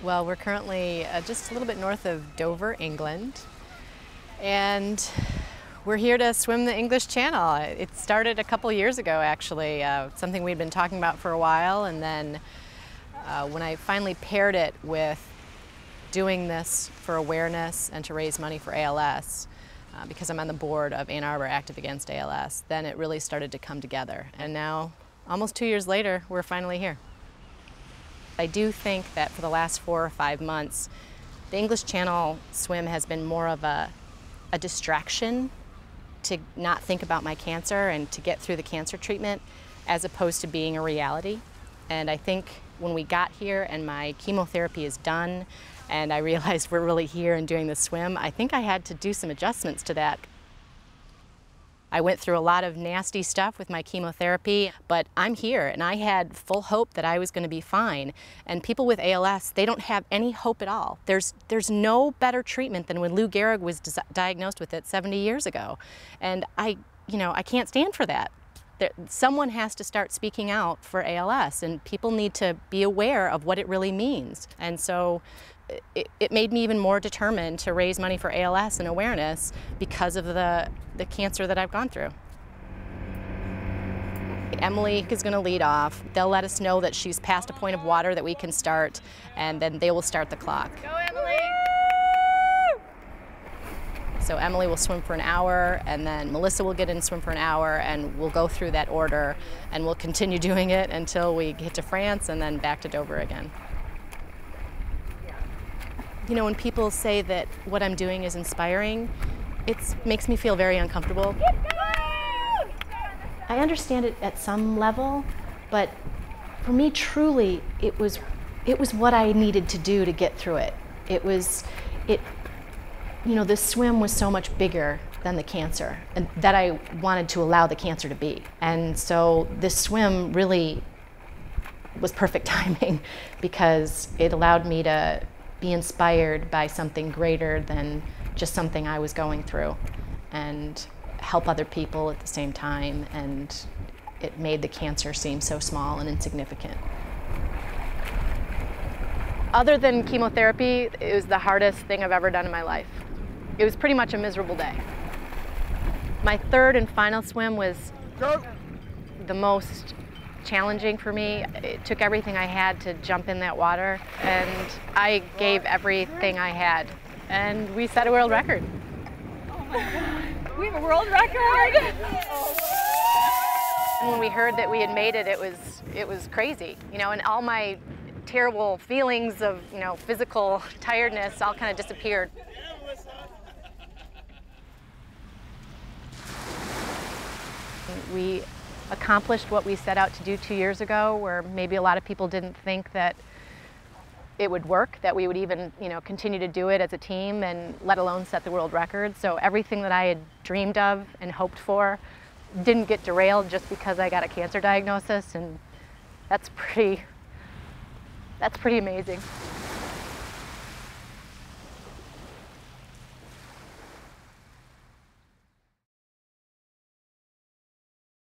Well, we're currently just a little bit north of Dover, England, and we're here to swim the English Channel. It started a couple years ago, actually, something we'd been talking about for a while, and then when I finally paired it with doing this for awareness and to raise money for ALS, because I'm on the board of Ann Arbor Active Against ALS, then it really started to come together. And now, almost 2 years later, we're finally here. I do think that for the last 4 or 5 months, the English Channel swim has been more of a distraction to not think about my cancer and to get through the cancer treatment, as opposed to being a reality. And I think when we got here and my chemotherapy is done and I realized we're really here and doing the swim, I think I had to do some adjustments to that. I went through a lot of nasty stuff with my chemotherapy, but I'm here and I had full hope that I was going to be fine. And people with ALS, they don't have any hope at all. There's no better treatment than when Lou Gehrig was diagnosed with it 70 years ago. And I can't stand for that. Someone has to start speaking out for ALS, and people need to be aware of what it really means. And so it made me even more determined to raise money for ALS and awareness because of the cancer that I've gone through. Emily is going to lead off. They'll let us know that she's past a point of water that we can start, and then they will start the clock. Go, Emily! So Emily will swim for an hour, and then Melissa will get in and swim for an hour, and we'll go through that order, and we'll continue doing it until we get to France and then back to Dover again. You know, when people say that what I'm doing is inspiring, it makes me feel very uncomfortable. I understand it at some level, but for me, truly, it was what I needed to do to get through it. The swim was so much bigger than the cancer, and that I wanted to allow the cancer to be. And so this swim really was perfect timing because it allowed me to be inspired by something greater than just something I was going through, and help other people at the same time, and it made the cancer seem so small and insignificant. Other than chemotherapy, it was the hardest thing I've ever done in my life. It was pretty much a miserable day. My third and final swim was the most challenging for me. It took everything I had to jump in that water, and I gave everything I had, and we set a world record. Oh my God, we have a world record! And when we heard that we had made it, it was crazy, and all my terrible feelings of, physical tiredness all kind of disappeared. We accomplished what we set out to do 2 years ago, where maybe a lot of people didn't think that it would work, that we would even, continue to do it as a team, and let alone set the world record. So everything that I had dreamed of and hoped for didn't get derailed just because I got a cancer diagnosis, and that's pretty amazing.